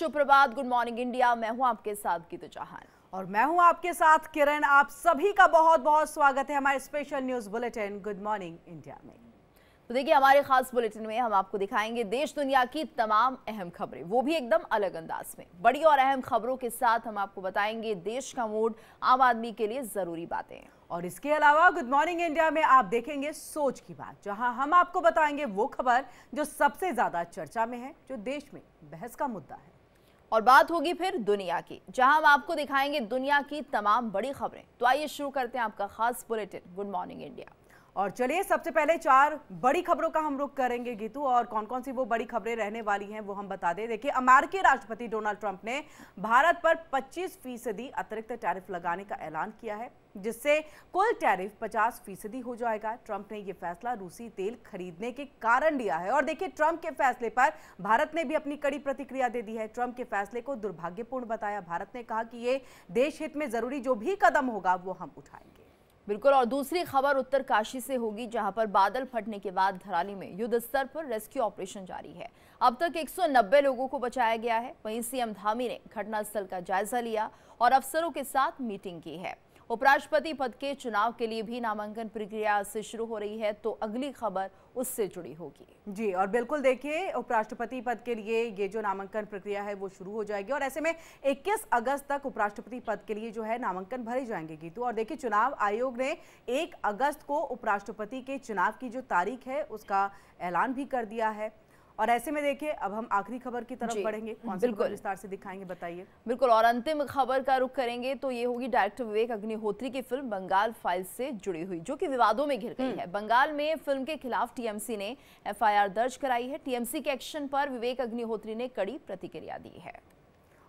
सुप्रभात, good morning India. मैं हूं आपके साथ गीतू चौहान और मैं हूं आपके साथ किरण। आप सभी का बहुत बहुत स्वागत है हमारे special news bulletin good morning India में। तो देखिए, हमारे खास बुलेटिन में हम आपको दिखाएंगे देश दुनिया की तमाम अहम खबरें, वो भी एकदम अलग अंदाज में। बड़ी और अहम खबरों के साथ हम आपको बताएंगे देश का मूड, आम आदमी के लिए जरूरी बातें। और इसके अलावा गुड मॉर्निंग इंडिया में आप देखेंगे सोच की बात, जहां हम आपको बताएंगे वो खबर जो सबसे ज्यादा चर्चा में है, जो देश में बहस का मुद्दा है। और बात होगी फिर दुनिया की, जहां हम आपको दिखाएंगे दुनिया की तमाम बड़ी खबरें। तो आइए शुरू करते हैं आपका खास बुलेटिन गुड मॉर्निंग इंडिया। और चलिए, सबसे पहले 4 बड़ी खबरों का हम रुख करेंगे गीतू, और कौन कौन सी वो बड़ी खबरें रहने वाली हैं वो हम बता दें। देखिए, अमेरिकी राष्ट्रपति डोनाल्ड ट्रंप ने भारत पर 25% अतिरिक्त टैरिफ लगाने का ऐलान किया है, जिससे कुल टैरिफ 50% हो जाएगा। ट्रंप ने यह फैसला रूसी तेल खरीदने के कारण लिया है। और देखिए, ट्रंप के फैसले पर भारत ने भी अपनी कड़ी प्रतिक्रिया दे दी है। ट्रंप के फैसले को दुर्भाग्यपूर्ण बताया। भारत ने कहा कि ये देश हित में जरूरी जो भी कदम होगा वो हम उठाएंगे। बिल्कुल। और दूसरी खबर उत्तरकाशी से होगी, जहां पर बादल फटने के बाद धराली में युद्ध स्तर पर रेस्क्यू ऑपरेशन जारी है। अब तक 190 लोगों को बचाया गया है। वहीं सीएम धामी ने घटनास्थल का जायजा लिया और अफसरों के साथ मीटिंग की है। उपराष्ट्रपति पद के चुनाव के लिए भी नामांकन प्रक्रिया से शुरू हो रही है, तो अगली खबर उससे जुड़ी होगी। जी, और बिल्कुल देखिए, उपराष्ट्रपति पद के लिए ये जो नामांकन प्रक्रिया है वो शुरू हो जाएगी, और ऐसे में 21 अगस्त तक उपराष्ट्रपति पद के लिए जो है नामांकन भरे जाएंगे गीतू। और देखिए, चुनाव आयोग ने 1 अगस्त को उपराष्ट्रपति के चुनाव की जो तारीख है उसका ऐलान भी कर दिया है। और ऐसे में देखिए, अब हम आखिरी खबर की तरफ बढ़ेंगे। कौन सी खबर विस्तार से दिखाएंगे, बताइए। बिल्कुल। और अंतिम खबर का रुख करेंगे तो ये होगी डायरेक्टर विवेक अग्निहोत्री की फिल्म बंगाल फाइल्स से जुड़ी हुई, जो कि विवादों में घिर गई है। बंगाल में फिल्म के खिलाफ टीएमसी ने एफआईआर दर्ज कराई है। टीएमसी के एक्शन पर विवेक अग्निहोत्री ने कड़ी प्रतिक्रिया दी है।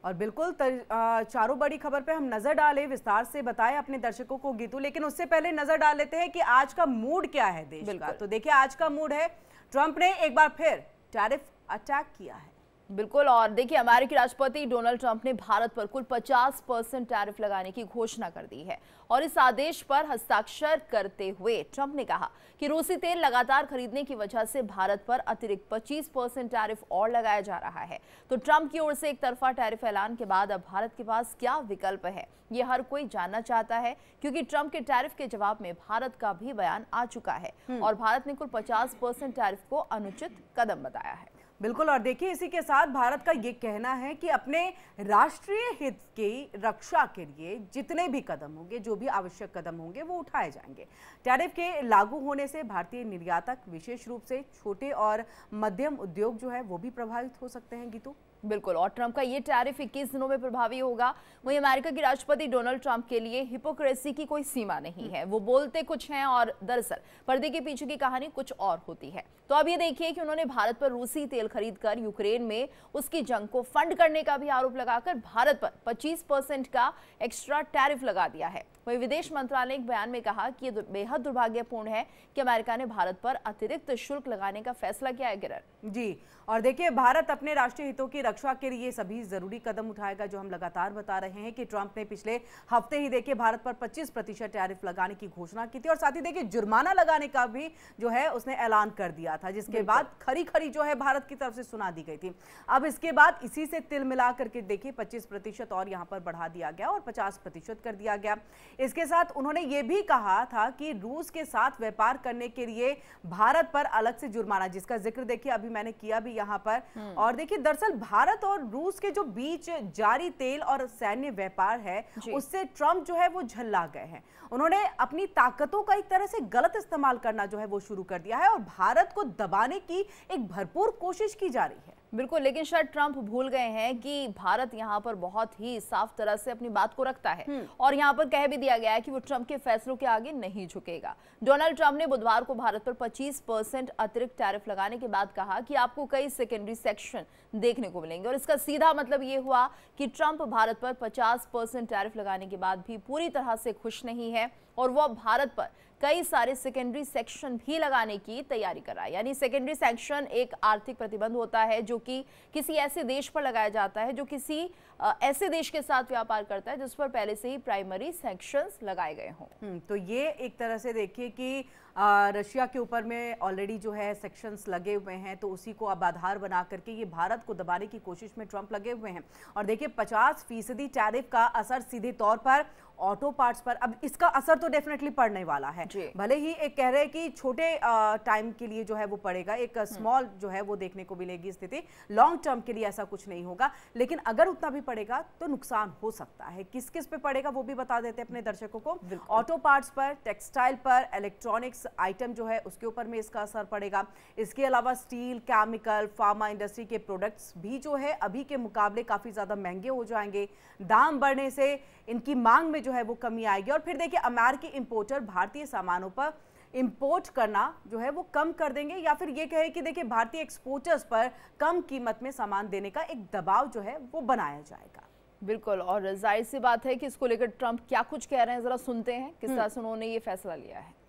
और बिल्कुल चारों बड़ी खबर पे हम नजर डालें, विस्तार से बताएं अपने दर्शकों को गीतू। लेकिन उससे पहले नजर डाल लेते हैं कि आज का मूड क्या है देश का। तो देखिए, आज का मूड है ट्रंप ने एक बार फिर टैरिफ अटैक किया है। बिल्कुल। और देखिए, अमेरिकी राष्ट्रपति डोनाल्ड ट्रंप ने भारत पर कुल 50% टैरिफ लगाने की घोषणा कर दी है। और इस आदेश पर हस्ताक्षर करते हुए ट्रंप ने कहा कि रूसी तेल लगातार खरीदने की वजह से भारत पर अतिरिक्त 25% टैरिफ और लगाया जा रहा है। तो ट्रंप की ओर से एक तरफा टैरिफ ऐलान के बाद अब भारत के पास क्या विकल्प है, ये हर कोई जानना चाहता है, क्योंकि ट्रंप के टैरिफ के जवाब में भारत का भी बयान आ चुका है और भारत ने कुल 50% टैरिफ को अनुचित कदम बताया है। बिल्कुल। और देखिए, इसी के साथ भारत का ये कहना है कि अपने राष्ट्रीय हित की रक्षा के लिए जितने भी कदम होंगे, जो भी आवश्यक कदम होंगे, वो उठाए जाएंगे। टैरिफ के लागू होने से भारतीय निर्यातक, विशेष रूप से छोटे और मध्यम उद्योग जो है वो भी प्रभावित हो सकते हैं गीतू। बिल्कुल। और ट्रंप का ये टैरिफ 21 दिनों में प्रभावी होगा। वहीं अमेरिका के राष्ट्रपति डोनाल्ड ट्रंप के लिए हिपोक्रेसी की कोई सीमा नहीं है। वो बोलते कुछ हैं और दरअसल पर्दे के पीछे की कहानी कुछ और होती है। तो अब ये देखिए कि उन्होंने भारत पर रूसी तेल खरीदकर यूक्रेन में उसकी जंग को फंड करने का भी आरोप लगाकर भारत पर 25% का एक्स्ट्रा टैरिफ लगा दिया है। वहीं विदेश मंत्रालय ने एक बयान में कहा कि यह बेहद दुर्भाग्यपूर्ण है कि अमेरिका ने भारत पर अतिरिक्त शुल्क लगाने का फैसला किया है। किरण जी, और देखिए, भारत अपने राष्ट्रीय हितों की रक्षा के लिए सभी जरूरी कदम उठाएगा, जो हम लगातार बता रहे हैं कि ट्रंप ने पिछले हफ्ते ही देखिए भारत पर 25% टैरिफ लगाने की घोषणा की थी, और साथ ही देखिए जुर्माना लगाने का भी जो है उसने ऐलान कर दिया था, जिसके बाद खरी खरी जो है भारत की तरफ से सुना दी गई थी। अब इसके बाद इसी से तिल मिला करके देखिए 25% और यहाँ पर बढ़ा दिया गया और 50% कर दिया गया। इसके साथ उन्होंने ये भी कहा था कि रूस के साथ व्यापार करने के लिए भारत पर अलग से जुर्माना, जिसका जिक्र देखिए अभी मैंने किया भी यहाँ पर। और देखिए, दरअसल भारत और रूस के जो बीच जारी तेल और सैन्य व्यापार है, उससे ट्रंप जो है वो झल्ला गए हैं। उन्होंने अपनी ताकतों का एक तरह से गलत इस्तेमाल करना जो है वो शुरू कर दिया है, और भारत को दबाने की एक भरपूर कोशिश की जा रही है। बिल्कुल। लेकिन शायद ट्रंप भूल गए हैं कि भारत यहाँ पर बहुत ही साफ तरह से अपनी बात को रखता है, और यहाँ पर कह भी दिया गया है कि वो ट्रंप के फैसलों के आगे नहीं झुकेगा। डोनाल्ड ट्रंप ने बुधवार को भारत पर 25% अतिरिक्त टैरिफ लगाने के बाद कहा कि आपको कई सेकेंडरी सेक्शन देखने को मिलेंगे, और इसका सीधा मतलब ये हुआ कि ट्रंप भारत पर 50% टैरिफ लगाने के बाद भी पूरी तरह से खुश नहीं है, और वो भारत पर कई सारे सेकेंडरी सेक्शन भी लगाने की तैयारी कर रहा है। यानी सेकेंडरी सेक्शन एक आर्थिक प्रतिबंध होता है जो कि किसी ऐसे देश पर लगाया जाता है जो किसी ऐसे देश के साथ व्यापार करता है जिस पर पहले से ही प्राइमरी सैंक्शंस लगाए गए हों। तो ये एक तरह से देखिए कि रशिया के ऊपर में ऑलरेडी जो है सेक्शंस लगे हुए हैं, तो उसी को अब आधार बना करके ये भारत को दबाने की कोशिश में ट्रंप लगे हुए हैं। और देखिए 50% टैरिफ का असर सीधे तौर पर ऑटो पार्ट्स पर, अब इसका असर तो डेफिनेटली पड़ने वाला है। भले ही एक कह रहे हैं कि छोटे टाइम के लिए जो है वो पड़ेगा, एक स्मॉल जो है वो देखने को मिलेगी स्थिति, लॉन्ग टर्म के लिए ऐसा कुछ नहीं होगा, लेकिन अगर उतना भी पड़ेगा तो नुकसान हो सकता है। किस किस पे पड़ेगा वो भी बता देते हैं अपने दर्शकों को। ऑटो पार्ट्स पर, टेक्सटाइल पर, इलेक्ट्रॉनिक्स आइटम जो है उसके ऊपर में इसका असर पड़ेगा। इसके अलावा स्टील, केमिकल, फार्मा इंडस्ट्री के प्रोडक्ट्स भी जो है अभी के मुकाबले काफी ज्यादा महंगे हो जाएंगे। दाम बढ़ने से इनकी मांग में जो है वो कमी आएगी। और फिर देखिए अमेरिकी इंपोर्टर भारतीय सामानों पर इंपोर्ट करना जो है वो कम कर देंगे, या फिर ये कहे कि देखिए भारतीय एक्सपोर्टर्स पर कम कीमत में सामान देने का एक दबाव जो है वो बनाया जाएगा। बिल्कुल, और जाहिर सी बात है कि इसको लेकर ट्रंप क्या कुछ कह रहे हैं, जरा सुनते हैं किस तरह से उन्होंने ये फैसला लिया है।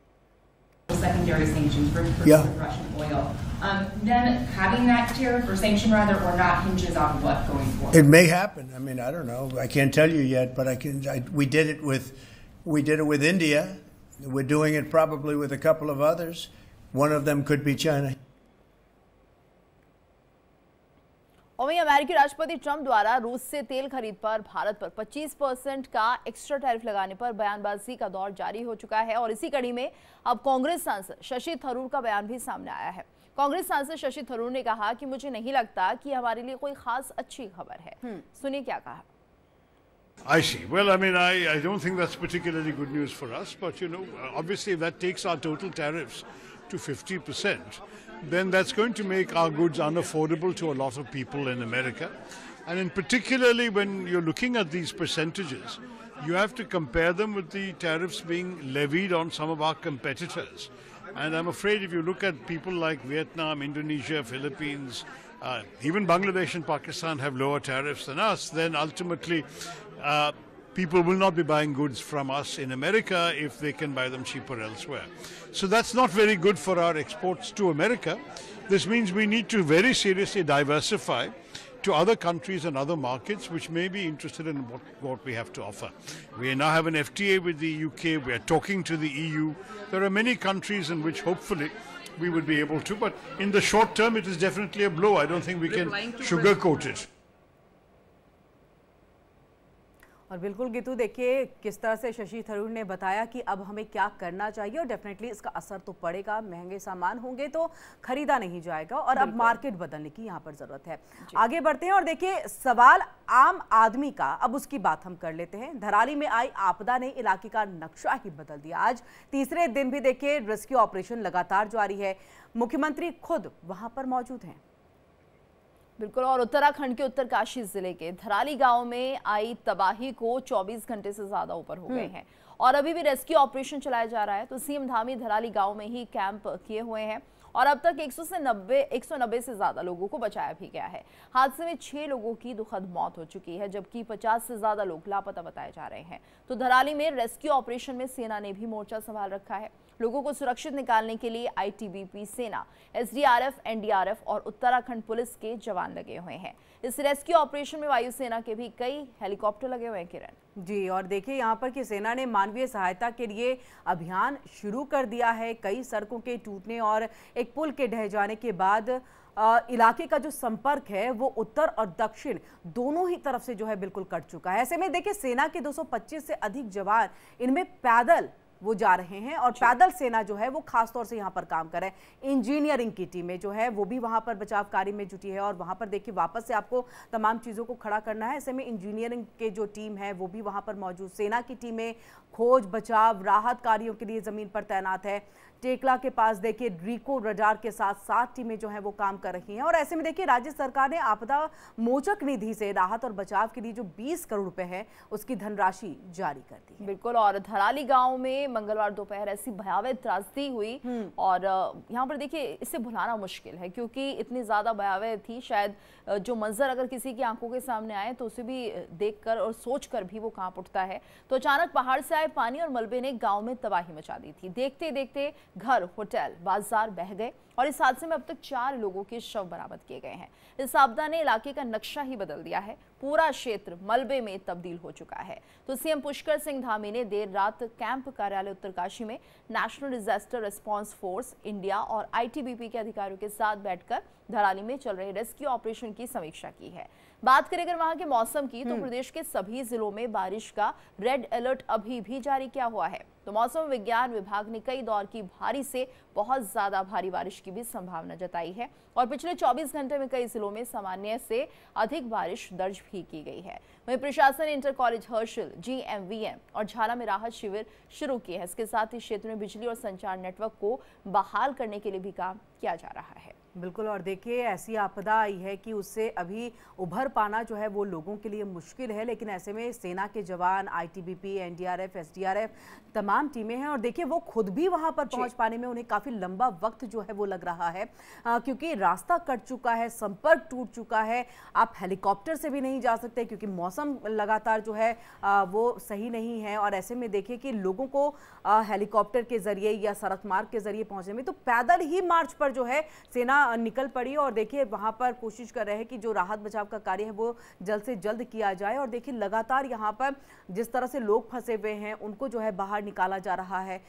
Secondary sanctions for Russian oil. Then having that tariff or sanction rather or not hinges on what going forward? It may happen. I mean, I don't know. I can't tell you yet, but we did it with India. We're doing it probably with a couple of others. One of them could be China. और वहीं अमेरिकी राष्ट्रपति Trump द्वारा रूस से तेल खरीद पर भारत पर 25% का एक्स्ट्रा टैरिफ लगाने पर बयानबाजी का दौर जारी हो चुका है। और इसी कड़ी में अब कांग्रेस सांसद शशि थरूर का बयान भी सामने आया है। कांग्रेस सांसद शशि थरूर ने कहा कि मुझे नहीं लगता कि हमारे लिए कोई खास अच्छी खबर है। सुनिए क्या कहा। I see. Well, I mean, I don't think that's particularly good news for us, but you know, obviously if that takes our total tariffs to 50%, then that's going to make our goods unaffordable to a lot of people in America. And in particularly when you're looking at these percentages, you have to compare them with the tariffs being levied on some of our competitors. And I'm afraid if you look at people like Vietnam, Indonesia, Philippines, even Bangladesh and Pakistan have lower tariffs than us, then ultimately people will not be buying goods from us in America if they can buy them cheaper elsewhere. So that's not very good for our exports to America. This means we need to very seriously diversify to other countries and other markets which may be interested in what we have to offer. We now have an FTA with the UK, we are talking to the EU. There are many countries in which hopefully we would be able to, but in the short term it is definitely a blow. I don't think we can sugarcoat it. और बिल्कुल गीतू, देखिए किस तरह से शशि थरूर ने बताया कि अब हमें क्या करना चाहिए और डेफिनेटली इसका असर तो पड़ेगा। महंगे सामान होंगे तो खरीदा नहीं जाएगा और अब मार्केट बदलने की यहाँ पर जरूरत है। आगे बढ़ते हैं और देखिए सवाल आम आदमी का, अब उसकी बात हम कर लेते हैं। धराली में आई आपदा ने इलाके का नक्शा ही बदल दिया। आज तीसरे दिन भी देखिए रेस्क्यू ऑपरेशन लगातार जारी है। मुख्यमंत्री खुद वहां पर मौजूद हैं। बिल्कुल, और उत्तराखंड के उत्तरकाशी जिले के धराली गांव में आई तबाही को 24 घंटे से ज्यादा ऊपर हो गए हैं और अभी भी रेस्क्यू ऑपरेशन चलाया जा रहा है। तो सीएम धामी धराली गांव में ही कैंप किए हुए हैं और अब तक 190 से ज्यादा लोगों को बचाया भी गया है। हादसे में 6 लोगों की दुखद मौत हो चुकी है जबकि 50 से ज्यादा लोग लापता बताए जा रहे हैं। तो धराली में रेस्क्यू ऑपरेशन में सेना ने भी मोर्चा संभाल रखा है। लोगों को सुरक्षित निकालने के लिए आईटीबीपी, सेना, एसडीआरएफ, एनडीआरएफ और उत्तराखंड पुलिस के जवान लगे हुए हैं। इस रेस्क्यू ऑपरेशन में वायुसेना के भी कई हेलीकॉप्टर लगे हुए हैं। किरण जी, और देखिए यहाँ पर कि सेना ने मानवीय सहायता के लिए अभियान शुरू कर दिया है। कई सड़कों के टूटने और एक पुल के ढह जाने के बाद इलाके का जो संपर्क है वो उत्तर और दक्षिण दोनों ही तरफ से जो है बिल्कुल कट चुका है। ऐसे में देखिए सेना के 225 से अधिक जवान इनमें पैदल वो जा रहे हैं और पैदल सेना जो है वो खास तौर से यहाँ पर काम कर रहे हैं। इंजीनियरिंग की टीमें जो है वो भी वहाँ पर बचाव कार्य में जुटी है और वहाँ पर देखिए वापस से आपको तमाम चीज़ों को खड़ा करना है। ऐसे में इंजीनियरिंग के जो टीम है वो भी वहाँ पर मौजूद। सेना की टीमें खोज, बचाव, राहत कार्यों के लिए ज़मीन पर तैनात है। टेकला के पास देखिए ड्रीको रडार के साथ 7 टीमें जो है वो काम कर रही हैं और ऐसे में देखिए राज्य सरकार ने आपदा मोचक निधि से राहत और बचाव के लिए जो 20 करोड़ रुपए है उसकी धनराशि जारी कर दी है। बिल्कुल, और धराली गांव में मंगलवार दोपहर ऐसी भयावह त्रासदी हुई और यहाँ पर देखिए इसे भुलाना मुश्किल है क्योंकि इतनी ज्यादा भयावह थी। शायद जो मंजर अगर किसी की आंखों के सामने आए तो उसे भी देखकर और सोचकर भी वो कांप उठता है। तो अचानक पहाड़ से आए पानी और मलबे ने गांव में तबाही मचा दी थी। देखते देखते घर, होटल, बाजार बह गए और इस हादसे में अब तक 4 लोगों के शव बरामद किए गए हैं। इस आपदा ने इलाके का नक्शा ही बदल दिया है। पूरा क्षेत्र मलबे में तब्दील हो चुका है। तो सीएम पुष्कर सिंह धामी ने देर रात कैंप कार्यालय उत्तरकाशी में national disaster response force India और आईटीबीपी के अधिकारियों के साथ बैठकर धराली में चल रहे रेस्क्यू ऑपरेशन की समीक्षा की है। बात करें अगर वहां के मौसम की, तो प्रदेश के सभी जिलों में बारिश का रेड अलर्ट अभी भी जारी किया हुआ है। तो मौसम विज्ञान विभाग ने कई दौर की भारी से बहुत ज्यादा भारी बारिश की भी संभावना जताई है और पिछले 24 घंटे में कई जिलों में सामान्य से अधिक बारिश दर्ज भी की गई है। वहीं प्रशासन ने इंटर कॉलेज हर्षिल, GMVM और झाला में राहत शिविर शुरू किए हैं। इसके साथ ही क्षेत्र में बिजली और संचार नेटवर्क को बहाल करने के लिए भी काम किया जा रहा है। बिल्कुल, और देखिए ऐसी आपदा आई है कि उससे अभी उभर पाना जो है वो लोगों के लिए मुश्किल है, लेकिन ऐसे में सेना के जवान, ITBP, NDRF, SDRF तमाम टीमें हैं और देखिए वो खुद भी वहां पर पहुंच पाने में उन्हें काफ़ी लंबा वक्त जो है वो लग रहा है, क्योंकि रास्ता कट चुका है, संपर्क टूट चुका है। आप हेलीकॉप्टर से भी नहीं जा सकते क्योंकि मौसम लगातार जो है वो सही नहीं है और ऐसे में देखिए कि लोगों को हेलीकॉप्टर के जरिए या सड़क मार्ग के जरिए पहुंचने में तो पैदल ही मार्च पर जो है सेना निकल पड़ी और देखिए वहां पर कोशिश कर रहे हैं कि जो राहत बचाव का कार्य है वो जल्द से जल्द किया जाए। और देखिए लगातार यहां पर जिस तरह से लोग फंसे हुए हैं उनको जो है बाहर निकाला जा रहा है।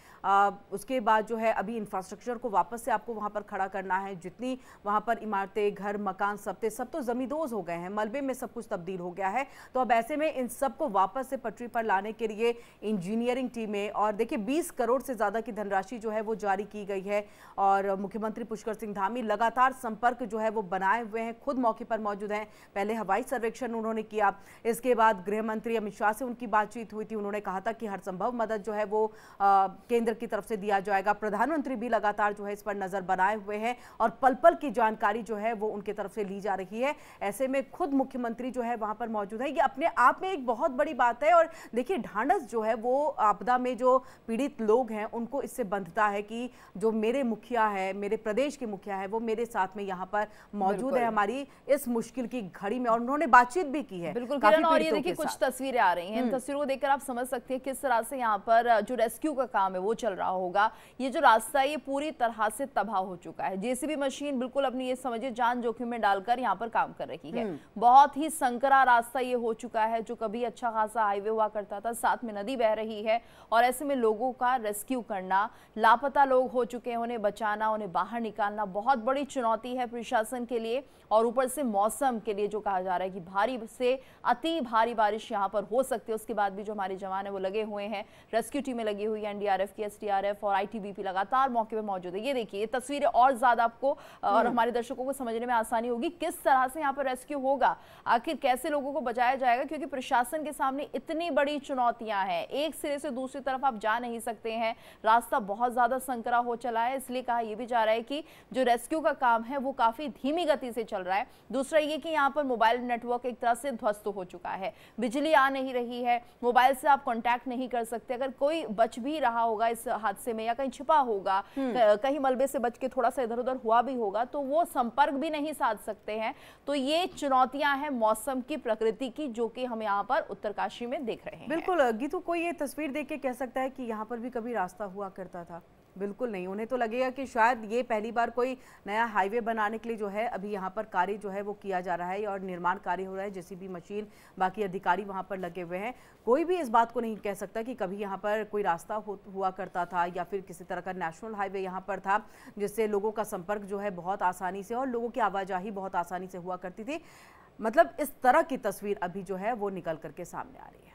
उसके बाद जो है अभी इंफ्रास्ट्रक्चर को वापस से आपको वहां पर खड़ा करना है। जितनी वहां पर इमारतें, घर, मकान सब तो जमींदोज हो गए हैं, मलबे में सब कुछ तब्दील हो गया है। तो अब ऐसे में इन सबको वापस से पटरी पर लाने के लिए इंजीनियरिंग टीमें और देखिए 20 करोड़ से ज्यादा की धनराशि जो है वो जारी की गई है और मुख्यमंत्री पुष्कर सिंह धामी लगातार संपर्क जो है वो बनाए हुए हैं, खुद मौके पर मौजूद हैं। पहले हवाई सर्वेक्षण उन्होंने किया, इसके बाद गृह मंत्री अमित शाह से उनकी बातचीत हुई थी। उन्होंने कहा था कि हर संभव मदद जो है वो केंद्र की तरफ से दिया जाएगा। प्रधानमंत्री भी लगातार जो है इस पर नजर बनाए हुए हैं और पल पल की जानकारी जो है वो उनके तरफ से ली जा रही है। ऐसे में खुद मुख्यमंत्री जो है वहां पर मौजूद है, ये अपने आप में एक बहुत बड़ी बात है। और देखिए ढांढस जो है वो आपदा में जो पीड़ित लोग हैं उनको इससे बंधता है कि जो मेरे मुखिया है, मेरे प्रदेश के मुखिया है, वो मेरे साथ में यहाँ पर मौजूद है हमारी इस मुश्किल की घड़ी में और उन्होंने बातचीत भी की है। बिल्कुल किरण, और ये देखिए कुछ तस्वीरें आ रही हैं, इन तस्वीरों को देखकर आप समझ सकते हैं किस तरह से यहाँ पर जो रेस्क्यू का काम है वो चल रहा होगा। ये जो रास्ता है ये पूरी तरह से तबाह हो चुका है। जेसीबी मशीन बिल्कुल अपनी ये समझिए जान जोखिम में डालकर यहाँ पर काम कर रही है। बहुत ही संकरा रास्ता ये हो चुका है, जो कभी अच्छा खासा हाईवे हुआ करता था, साथ में नदी बह रही है और ऐसे में लोगों का रेस्क्यू करना, लापता लोग हो चुके हैं उन्हें बचाना, उन्हें बाहर निकालना बहुत बड़ी चुनौती है प्रशासन के लिए। और ऊपर से मौसम के लिए जो कहा जा रहा है कि भारी से अति भारी बारिश यहाँ पर हो सकती है, उसके बाद भी जो हमारे जवान है वो लगे हुए हैं, रेस्क्यू टीमें लगी हुई है, NDRF की, SDRF और ITBP लगातार मौके पर मौजूद है। ये देखिए ये तस्वीरें और ज्यादा आपको और हमारे दर्शकों को समझने में आसानी होगी किस तरह से यहाँ पर रेस्क्यू होगा, आखिर कैसे लोगों को बचाया जाएगा, क्योंकि प्रशासन के सामने इतनी बड़ी चुनौतियां हैं, एक सिरे से दूसरी तरफ आप जा नहीं सकते हैं, रास्ता बहुत ज्यादा संकरा हो चला है। इसलिए कहा यह भी जा रहा है कि जो रेस्क्यू का काम है वो काफी धीमी गति से चल रहा है। दूसरा ये कि यहाँ पर मोबाइल नेटवर्क एक तरह से ध्वस्त हो चुका है, बिजली आ नहीं रही है, मोबाइल से आप कांटेक्ट नहीं कर सकते। अगर कोई बच भी रहा होगा इस हादसे में या कहीं छिपा होगा, कहीं मलबे से बच के थोड़ा सा इधर उधर हुआ भी होगा, तो वो संपर्क भी नहीं साध सकते हैं। तो ये चुनौतियां हैं मौसम की, प्रकृति की, जो कि हम यहाँ पर उत्तरकाशी में देख रहे हैं। बिल्कुल गीतू, कोई ये तस्वीर देख के कह सकता है कि यहाँ पर भी कभी रास्ता हुआ करता था? बिल्कुल नहीं। उन्हें तो लगेगा कि शायद ये पहली बार कोई नया हाईवे बनाने के लिए जो है अभी यहाँ पर कार्य जो है वो किया जा रहा है और निर्माण कार्य हो रहा है। जेसीबी मशीन, बाकी अधिकारी वहाँ पर लगे हुए हैं। कोई भी इस बात को नहीं कह सकता कि कभी यहाँ पर कोई रास्ता हुआ करता था या फिर किसी तरह का नेशनल हाईवे यहाँ पर था जिससे लोगों का संपर्क जो है बहुत आसानी से और लोगों की आवाजाही बहुत आसानी से हुआ करती थी। मतलब इस तरह की तस्वीर अभी जो है वो निकल करके सामने आ रही है।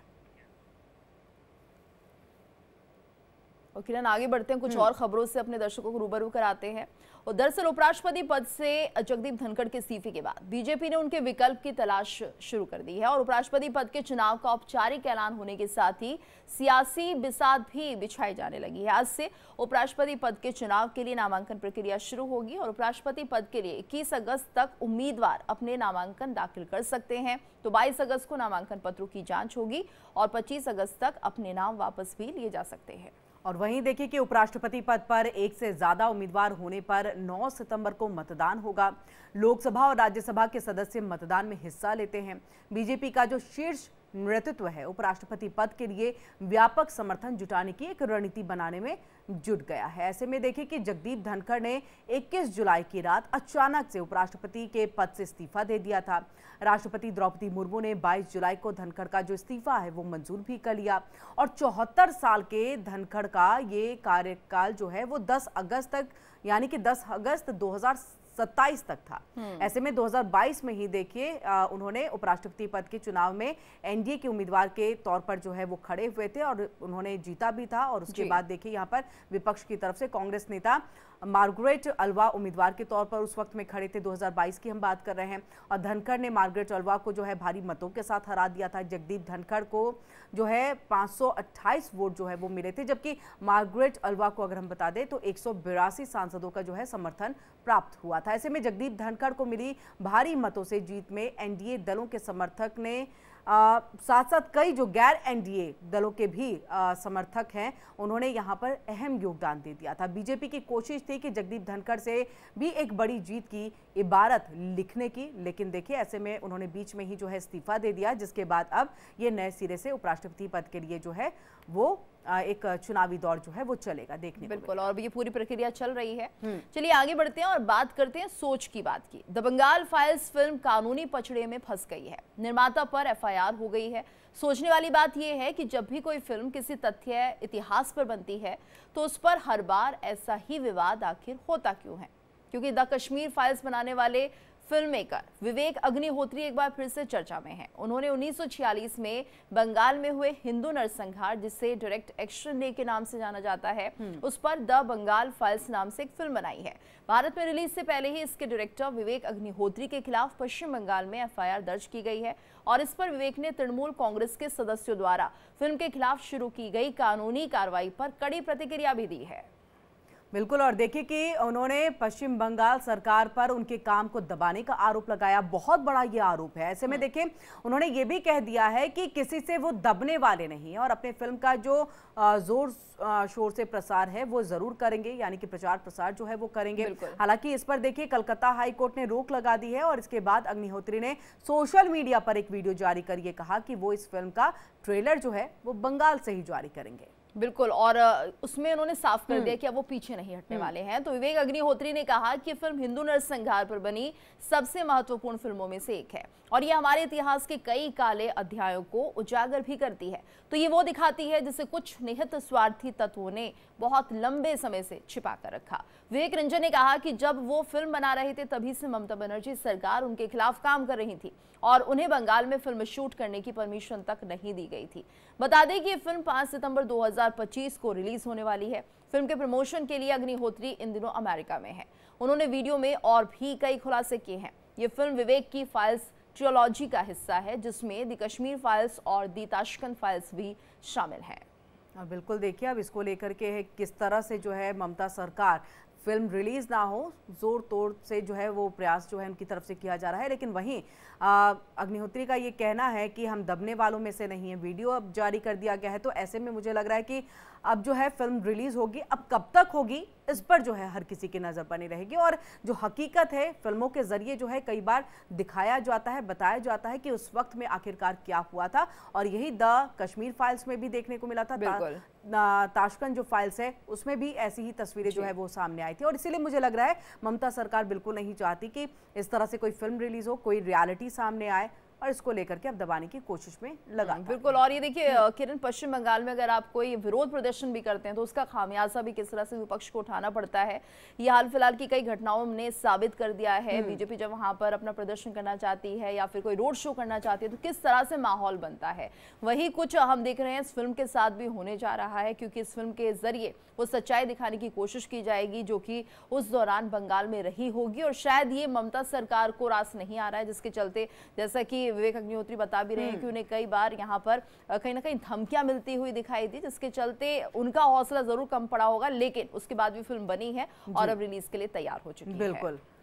और किरण आगे बढ़ते हैं, कुछ और खबरों से अपने दर्शकों को रूबरू कराते हैं। और दरअसल उपराष्ट्रपति पद से जगदीप धनखड़ के इस्तीफे के बाद बीजेपी ने उनके विकल्प की तलाश शुरू कर दी है और उपराष्ट्रपति पद के चुनाव का औपचारिक ऐलान होने के साथ ही सियासी बिसात भी बिछाई जाने लगी है। आज से उपराष्ट्रपति पद के चुनाव के लिए नामांकन प्रक्रिया शुरू होगी और उपराष्ट्रपति पद के लिए 21 अगस्त तक उम्मीदवार अपने नामांकन दाखिल कर सकते हैं। तो 22 अगस्त को नामांकन पत्रों की जांच होगी और 25 अगस्त तक अपने नाम वापस भी लिए जा सकते हैं। और वहीं देखिए कि उपराष्ट्रपति पद पर एक से ज्यादा उम्मीदवार होने पर 9 सितंबर को मतदान होगा। लोकसभा और राज्यसभा के सदस्य मतदान में हिस्सा लेते हैं। बीजेपी का जो शीर्ष नेतृत्व है उपराष्ट्रपति पद के लिए व्यापक समर्थन जुटाने की एक रणनीति बनाने में जुट गया है। ऐसे में देखिए कि जगदीप धनखड़ ने 21 जुलाई की रात अचानक से उपराष्ट्रपति के पद से इस्तीफा दे दिया था। राष्ट्रपति द्रौपदी मुर्मू ने 22 जुलाई को धनखड़ का जो इस्तीफा है वो मंजूर भी कर लिया और 74 साल के धनखड़ का ये कार्यकाल जो है वो 10 अगस्त तक यानी कि 10 अगस्त 2027 तक था। ऐसे में 2022 में ही देखिए उन्होंने उपराष्ट्रपति पद के चुनाव में एनडीए के उम्मीदवार के तौर पर जो है वो खड़े हुए थे और उन्होंने जीता भी था। और उसके बाद देखिए यहाँ पर विपक्ष की तरफ से कांग्रेस नेता मार्गरेट अल्वा उम्मीदवार के तौर पर उस वक्त में खड़े थे। 2022 की हम बात कर रहे हैं और धनखड़ ने मार्गरेट अल्वा को जो है भारी मतों के साथ हरा दिया था। जगदीप धनखड़ को जो है 528 वोट जो है वो मिले थे, जबकि मार्गरेट अल्वा को अगर हम बता दें तो 182 सांसदों का जो है समर्थन प्राप्त हुआ था। ऐसे में जगदीप धनखड़ को मिली भारी मतों से जीत में एनडीए दलों के समर्थक ने साथ साथ कई जो गैर एनडीए दलों के भी समर्थक हैं उन्होंने यहां पर अहम योगदान दे दिया था। बीजेपी की कोशिश थी कि जगदीप धनखड़ से भी एक बड़ी जीत की इबारत लिखने की, लेकिन देखिए ऐसे में उन्होंने बीच में ही जो है इस्तीफा दे दिया, जिसके बाद अब ये नए सिरे से उपराष्ट्रपति पद के लिए जो है वो एक चुनावी दौर जो है वो चलेगा देखने को। बिल्कुल, और ये पूरी प्रक्रिया चल रही है। चलिए आगे बढ़ते हैं और बात करते हैं सोच की बात की। द बंगाल फाइल्स फिल्म कानूनी पचड़े में फंस गई है, निर्माता पर एफआईआर हो गई है। सोचने वाली बात यह है कि जब भी कोई फिल्म किसी तथ्य इतिहास पर बनती है तो उस पर हर बार ऐसा ही विवाद आखिर होता क्यों है? क्योंकि द कश्मीर फाइल्स बनाने वाले फिल्म मेकर विवेक अग्निहोत्री एक बार फिर से चर्चा में हैं। उन्होंने 1946 में बंगाल में हुए हिंदू नरसंहार, जिसे डायरेक्ट एक्शन डे के नाम से जाना जाता है, उस पर द बंगाल फाइल्स नाम से एक फिल्म बनाई है। भारत में रिलीज से पहले ही इसके डायरेक्टर विवेक अग्निहोत्री के खिलाफ पश्चिम बंगाल में एफआईआर दर्ज की गई है और इस पर विवेक ने तृणमूल कांग्रेस के सदस्यों द्वारा फिल्म के खिलाफ शुरू की गई कानूनी कार्रवाई पर कड़ी प्रतिक्रिया भी दी है। बिल्कुल, और देखिए कि उन्होंने पश्चिम बंगाल सरकार पर उनके काम को दबाने का आरोप लगाया। बहुत बड़ा ये आरोप है। ऐसे में देखिए उन्होंने ये भी कह दिया है कि किसी से वो दबने वाले नहीं है और अपने फिल्म का जो जोर शोर से प्रसार है वो जरूर करेंगे, यानी कि प्रचार प्रसार जो है वो करेंगे। हालांकि इस पर देखिए कलकत्ता हाई कोर्ट ने रोक लगा दी है और इसके बाद अग्निहोत्री ने सोशल मीडिया पर एक वीडियो जारी कर ये कहा कि वो इस फिल्म का ट्रेलर जो है वो बंगाल से ही जारी करेंगे। बिल्कुल, और उसमें उन्होंने साफ कर दिया कि अब वो पीछे नहीं हटने वाले हैं। तो विवेक अग्निहोत्री ने कहा कि फिल्म हिंदू नरसंहार पर बनी सबसे महत्वपूर्ण फिल्मों में से एक है और ये हमारे इतिहास के कई काले अध्यायों को उजागर भी करती है। तो ये वो दिखाती है जिसे कुछ निहित स्वार्थी तत्वों ने बहुत लंबे समय से छिपा कर रखा। विवेक रंजन ने कहा कि जब वो फिल्म बना रहे थे तभी से ममता बनर्जी सरकार उनके खिलाफ काम कर रही थी और उन्हें बंगाल में फिल्म शूट करने की परमिशन तक नहीं दी गई थी। बता दें कि ये फिल्म 5 सितंबर 2025 को रिलीज होने वाली है। फिल्म के प्रमोशन के लिए अग्निहोत्री इन दिनों अमेरिका में है। उन्होंने वीडियो में और भी कई खुलासे किए हैं। ये फिल्म विवेक की फाइल्स ट्रियोलॉजी का हिस्सा है, जिसमें द कश्मीर फाइल्स और द ताशकंद फाइल्स भी शामिल हैं। बिल्कुल, देखिए अब इसको लेकर के किस तरह से जो है ममता सरकार फिल्म रिलीज ना हो, जोर तोड़ से जो है वो प्रयास जो है उनकी तरफ से किया जा रहा है। लेकिन वहीं अग्निहोत्री का ये कहना है कि हम दबने वालों में से नहीं है। वीडियो अब जारी कर दिया गया है, तो ऐसे में मुझे लग रहा है कि अब जो है फिल्म रिलीज होगी, अब कब तक होगी इस पर जो है हर किसी की नजर बनी रहेगी। और जो हकीकत है फिल्मों के जरिए जो है कई बार दिखाया जाता है, बताया जाता है कि उस वक्त में आखिरकार क्या हुआ था, और यही द कश्मीर फाइल्स में भी देखने को मिला था। ताशकंद जो फाइल्स है उसमें भी ऐसी ही तस्वीरें जो है वो सामने आई थी। और इसीलिए मुझे लग रहा है ममता सरकार बिल्कुल नहीं चाहती कि इस तरह से कोई फिल्म रिलीज हो, कोई रियलिटी सामने आए, और इसको लेकर के अब दबाने की कोशिश में लगा। बिल्कुल, और ये देखिए किरण, पश्चिम बंगाल में अगर आप कोई विरोध प्रदर्शन भी करते हैं तो उसका खामियाजा भी किस तरह से विपक्ष को उठाना पड़ता है, ये हाल फिलहाल की कई घटनाओं ने साबित कर दिया है। बीजेपी जब वहां पर अपना प्रदर्शन करना चाहती है या फिर कोई रोड शो करना चाहती है तो किस तरह से माहौल बनता है, वही कुछ हम देख रहे हैं इस फिल्म के साथ भी होने जा रहा है। क्योंकि इस फिल्म के जरिए वो सच्चाई दिखाने की कोशिश की जाएगी जो कि उस दौरान बंगाल में रही होगी, और शायद ये ममता सरकार को रास नहीं आ रहा है, जिसके चलते जैसा कि विवेक अग्निहोत्री बता भी रहे हैं कि उन्हें कई बार यहाँ पर कहीं ना कहीं धमकियां मिलती हुई दिखाई दी, जिसके चलते उनका हौसला जरूर कम पड़ा होगा। लेकिन उसके बाद भी फिल्म बनी है और अब रिलीज के लिए तैयार हो चुकी है। बिल्कुल।